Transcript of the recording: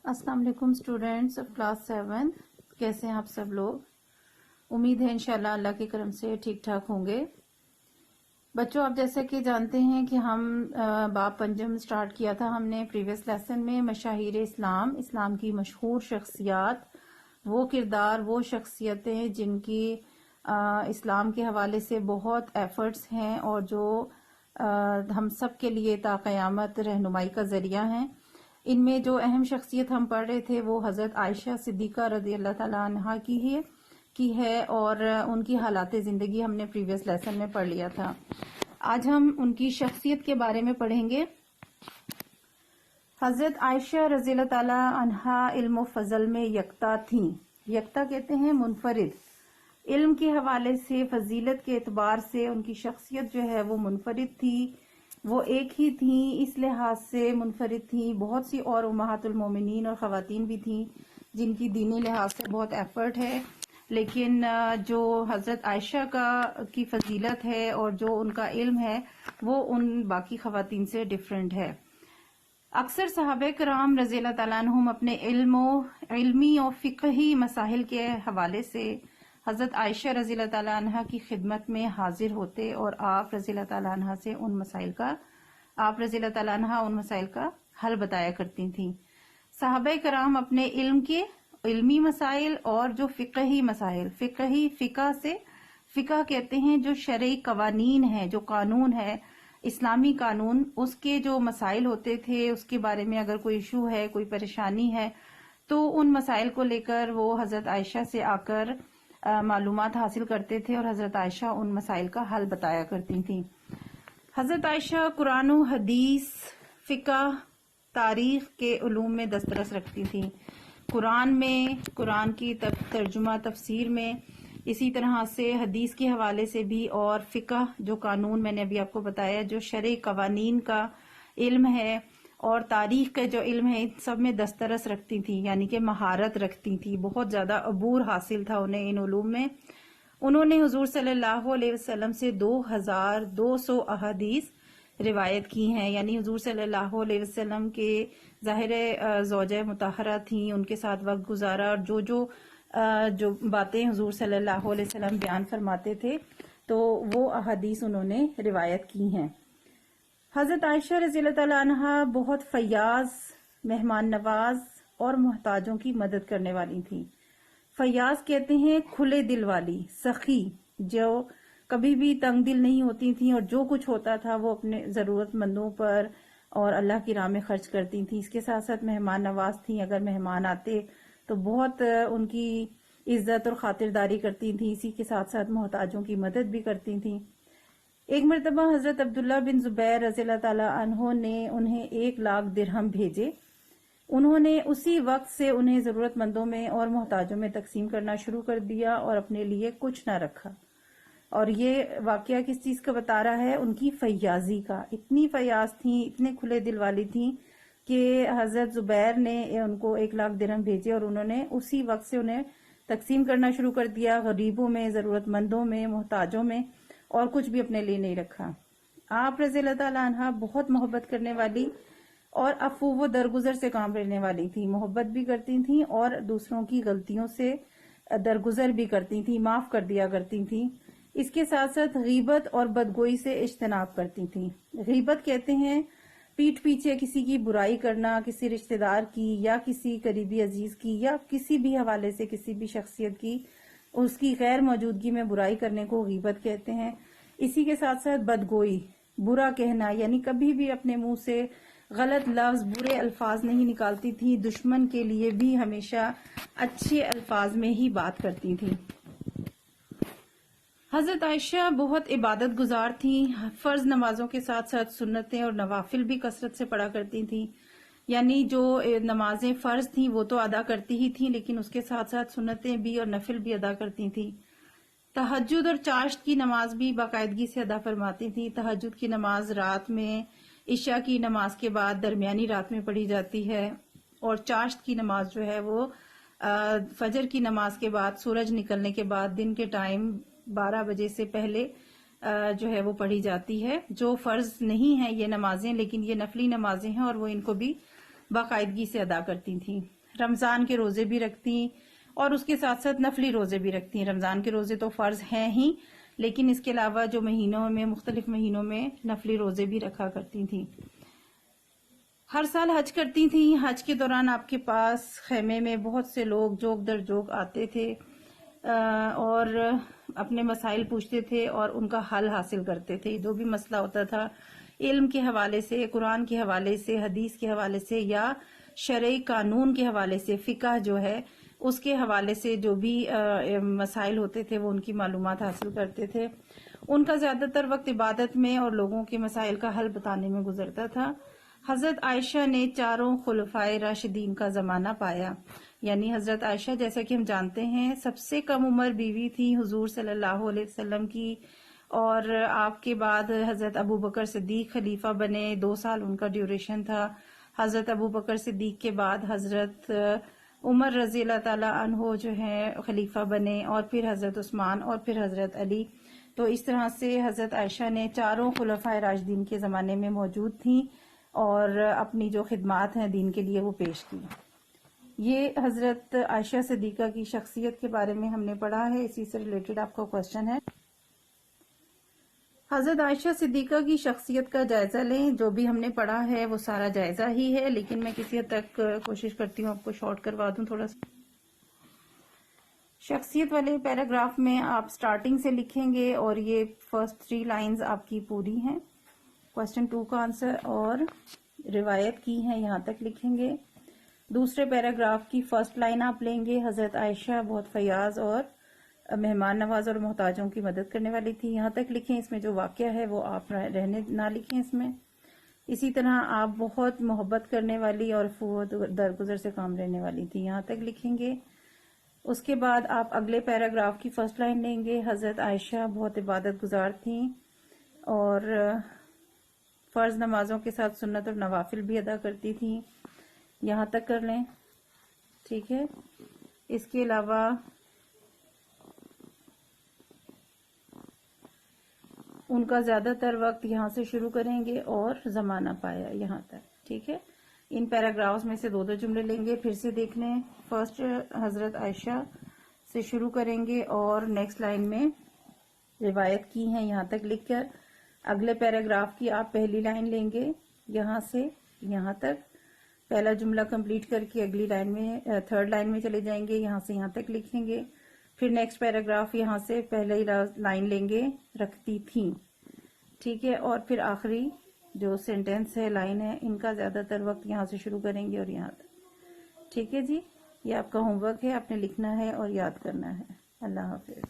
السلام علیکم students of class 7. کیسے ہیں آپ سب لوگ؟ امید ہے انشاءاللہ اللہ کے کرم سے ٹھیک ٹھاک ہوں گے. بچوں، آپ جیسا کہ جانتے ہیں کہ ہم باب پنجم سٹارٹ کیا تھا ہم نے پریویس لیسن میں. مشاہیر اسلام کی مشہور شخصیات، وہ کردار، وہ شخصیتیں جن کی اسلام کے حوالے سے بہت ایفرٹس ہیں اور جو ہم سب کے لیے تا قیامت رہنمائی کا ذریعہ ہیں. ان میں جو اہم شخصیت ہم پڑھ رہے تھے وہ حضرت عائشہ صدیقہ رضی اللہ تعالیٰ عنہا کی ہے اور ان کی حالات زندگی ہم نے پریویس لیسن میں پڑھ لیا تھا. آج ہم ان کی شخصیت کے بارے میں پڑھیں گے. حضرت عائشہ رضی اللہ تعالیٰ عنہا علم و فضل میں یکتا تھیں. یکتا کہتے ہیں منفرد. علم کے حوالے سے، فضیلت کے اعتبار سے ان کی شخصیت جو ہے وہ منفرد تھی. وہ ایک ہی تھیں، اس لحاظ سے منفرد تھیں. بہت سی اور امہات المومنین اور خواتین بھی تھیں جن کی دینی لحاظ سے بہت ایفرٹ ہے، لیکن جو حضرت عائشہ کی فضیلت ہے اور جو ان کا علم ہے وہ ان باقی خواتین سے ڈیفرنٹ ہے. اکثر صحابہ کرام رضی اللہ تعالیٰ عنہم اپنے علمی اور فقہی مسائل کے حوالے سے حضرت عائشہ رضی اللہ تعالیٰ عنہ کی خدمت میں حاضر ہوتے اور آپ رضی اللہ تعالیٰ عنہ ان مسائل کا حل بتایا کرتی تھیں. صحابہ کرام اپنے علم کے علمی مسائل اور جو فقہی مسائل، فقہ کہتے ہیں جو شرعی قوانین ہیں، جو قانون ہے، اسلامی قانون، اس کے جو مسائل ہوتے تھے، اس کے بارے میں اگر کوئی ایشو ہے، کوئی پریشانی ہے تو ان مسائل کو لے کر وہ حضرت عائشہ سے آ کر معلومات حاصل کرتے تھے اور حضرت عائشہ ان مسائل کا حل بتایا کرتی تھیں. حضرت عائشہ قرآن و حدیث، فقہ، تاریخ کے علوم میں دسترس رکھتی تھیں. قرآن کی ترجمہ تفسیر میں، اسی طرح سے حدیث کے حوالے سے بھی، اور فقہ جو قانون میں نے ابھی آپ کو بتایا جو شرعی قوانین کا علم ہے اور تاریخ کا جو علم ہے، ان سب میں دسترس رکھتی تھی، یعنی کہ مہارت رکھتی تھی. بہت زیادہ عبور حاصل تھا انہیں ان علوم میں. انہوں نے حضور صلی اللہ علیہ وسلم سے 2200 احادیث روایت کی ہیں. یعنی حضور صلی اللہ علیہ وسلم کے ظاہر زوجہ مطہرہ تھیں، ان کے ساتھ وقت گزارا اور جو باتیں حضور صلی اللہ علیہ وسلم بیان فرماتے تھے تو وہ احادیث انہوں نے روایت کی ہیں. حضرت عائشہ رضی اللہ تعالیٰ عنہا بہت فیاض، مہمان نواز اور محتاجوں کی مدد کرنے والی تھیں. فیاض کہتے ہیں کھلے دل والی، سخی، جو کبھی بھی تنگ دل نہیں ہوتی تھیں اور جو کچھ ہوتا تھا وہ اپنے ضرورت مندوں پر اور اللہ کی راہ میں خرچ کرتی تھیں. اس کے ساتھ ساتھ مہمان نواز تھیں. اگر مہمان آتے تو بہت ان کی عزت اور خاطرداری کرتی تھیں. اسی کے ساتھ ساتھ محتاجوں کی مدد بھی کرتی تھیں. ایک مرتبہ حضرت عبداللہ بن زبیر رضی اللہ تعالیٰ عنہ نے انہیں 1,00,000 درہم بھیجے. انہوں نے اسی وقت سے انہیں ضرورت مندوں میں اور محتاجوں میں تقسیم کرنا شروع کر دیا اور اپنے لیے کچھ نہ رکھا. اور یہ واقعہ کس چیز کا بتا رہا ہے؟ ان کی فیاضی کا. اتنی فیاض تھیں، اتنے کھلے دل والی تھیں کہ حضرت زبیر نے ان کو 1,00,000 درہم بھیجے اور انہوں نے اسی وقت سے انہیں تقسیم کرنا شروع کر دیا، غریبوں میں، ضرورت مندوں میں، محتاجوں میں، اور کچھ بھی اپنے لیے نہیں رکھا. آپ رضی اللہ تعالیٰ عنہ بہت محبت کرنے والی اور عفو و درگزر سے کام لینے والی تھی. محبت بھی کرتی تھیں اور دوسروں کی غلطیوں سے درگزر بھی کرتی تھیں، معاف کر دیا کرتی تھیں. اس کے ساتھ ساتھ غیبت اور بدگوئی سے اجتناب کرتی تھیں. غیبت کہتے ہیں پیٹھ پیچھے کسی کی برائی کرنا، کسی رشتہ دار کی یا کسی قریبی عزیز کی یا کسی بھی حوالے سے کسی بھی شخصیت کی، اس کی غیر موجودگی میں برائی کرنے کو غیبت کہتے ہیں. اسی کے ساتھ ساتھ بدگوئی، برا کہنا، یعنی کبھی بھی اپنے منہ سے غلط لفظ، برے الفاظ نہیں نکالتی تھی. دشمن کے لیے بھی ہمیشہ اچھے الفاظ میں ہی بات کرتی تھی. حضرت عائشہ بہت عبادت گزار تھیں. فرض نمازوں کے ساتھ ساتھ سنتیں اور نوافل بھی کثرت سے پڑھا کرتی تھیں. یعنی جو نمازیں فرض تھیں وہ تو ادا کرتی ہی تھیں، لیکن اس کے ساتھ ساتھ سنتیں بھی اور نفل بھی ادا کرتی تھیں. تہجد اور چاشت کی نماز بھی باقاعدگی سے ادا فرماتی تھیں. تہجد کی نماز رات میں، عشاء کی نماز کے بعد درمیانی رات میں پڑھی جاتی ہے، اور چاشت کی نماز جو ہے وہ فجر کی نماز کے بعد، سورج نکلنے کے بعد، دن کے ٹائم 12 بجے سے پہلے جو ہے وہ پڑھی جاتی ہے. جو فرض نہیں ہیں یہ نمازیں، لیکن یہ نفلی نمازیں ہیں اور وہ ان کو بھی باقاعدگی سے ادا کرتی تھیں. رمضان کے روزے بھی رکھتی اور اس کے ساتھ ساتھ نفلی روزے بھی رکھتی ہیں. رمضان کے روزے تو فرض ہیں ہی، لیکن اس کے علاوہ جو مہینوں میں مختلف مہینوں میں نفلی روزے بھی رکھا کرتی تھیں. ہر سال حج کرتی تھیں. حج کے دوران آپ کے پاس خیمے میں بہت سے لوگ جوک در جوک آتے تھے اور اپنے مسائل پوچھتے تھے اور ان کا حل حاصل کرتے تھے. جو بھی مسئلہ ہوتا تھا علم کے حوالے سے، قرآن کے حوالے سے، حدیث کے حوالے سے یا شرعی قانون کے حوالے سے، فقہ جو ہے اس کے حوالے سے جو بھی مسائل ہوتے تھے وہ ان کی معلومات حاصل کرتے تھے. ان کا زیادہ تر وقت عبادت میں اور لوگوں کے مسائل کا حل بتانے میں گزرتا تھا. حضرت عائشہ نے چاروں خلفائے راشدین کا زمانہ پایا. یعنی حضرت عائشہ جیسا کہ ہم جانتے ہیں سب سے کم عمر بیوی تھی حضور صلی اللہ علیہ وسلم کی، اور آپ کے بعد حضرت ابو بکر صدیق خلیفہ بنے. 2 سال ان کا ڈیوریشن تھا. حضرت ابو بکر صدیق کے بعد حضرت عمر رضی اللہ تعالی عنہ جو ہے خلیفہ بنے، اور پھر حضرت عثمان اور پھر حضرت علی. تو اس طرح سے حضرت عائشہ نے چاروں خلفائے راشدین کے زمانے میں موجود تھیں اور اپنی جو خدمات ہیں دین کے لیے وہ پیش کی. یہ حضرت عائشہ صدیقہ کی شخصیت کے بارے میں ہم نے پڑھا ہے. اسی سے ریلیٹڈ آپ کو کوشچن ہے. حضرت عائشہ صدیقہ کی شخصیت کا جائزہ لیں. جو بھی ہم نے پڑھا ہے وہ سارا جائزہ ہی ہے، لیکن میں کسی حد تک کوشش کرتی ہوں آپ کو شارٹ کروا دوں تھوڑا سا. شخصیت والے پیراگراف میں آپ سٹارٹنگ سے لکھیں گے اور یہ فرسٹ 3 لائنز آپ کی پوری ہیں. کوسچن 2 کا آنسر اور روایت کی ہیں یہاں تک لکھیں گے. دوسرے پیراگراف کی فرسٹ لائن آپ لیں گے. حضرت عائشہ بہت فیاض اور مہمان نواز اور محتاجوں کی مدد کرنے والی تھی. یہاں تک لکھیں. اس میں جو واقعہ ہے وہ آپ رہنے نہ لکھیں اس میں. اسی طرح آپ بہت محبت کرنے والی اور درگزر سے کام لینے والی تھی. یہاں تک لکھیں گے. اس کے بعد آپ اگلے پیراگراف کی فرسٹ لائن لیں گے. حضرت عائشہ بہت عبادت گزار تھیں اور فرض نمازوں کے ساتھ سنت اور نوافل بھی ادا کرتی تھیں. یہاں تک کر لیں. ٹھیک ہے. اس کے علاوہ ان کا زیادہ تر وقت یہاں سے شروع کریں گے اور زمانہ پایا یہاں تک. ٹھیک ہے. ان پیراگرافز میں سے 2 جملے لیں گے. پھر سے دیکھ لیں. فرسٹ حضرت عائشہ سے شروع کریں گے اور نیکسٹ لائن میں روایت کی ہیں یہاں تک لکھ کر. اگلے پیراگراف کی آپ پہلی لائن لیں گے یہاں سے یہاں تک. پہلا جملہ کمپلیٹ کر کے اگلی لائن میں 3rd لائن میں چلے جائیں گے. یہاں سے یہاں تک لکھیں گے. پھر نیکسٹ پیراگراف یہاں سے پہلے لائن لیں گے رکھتی تھیں. ٹھیک ہے. اور پھر آخری جو سینٹینس ہے لائن ہے ان کا زیادہ تر وقت یہاں سے شروع کریں گے اور یہاں تک. ٹھیک ہے جی. یہ آپ کا ہوم ورک ہے. آپ نے لکھنا ہے اور یاد کرنا ہے. اللہ حافظ.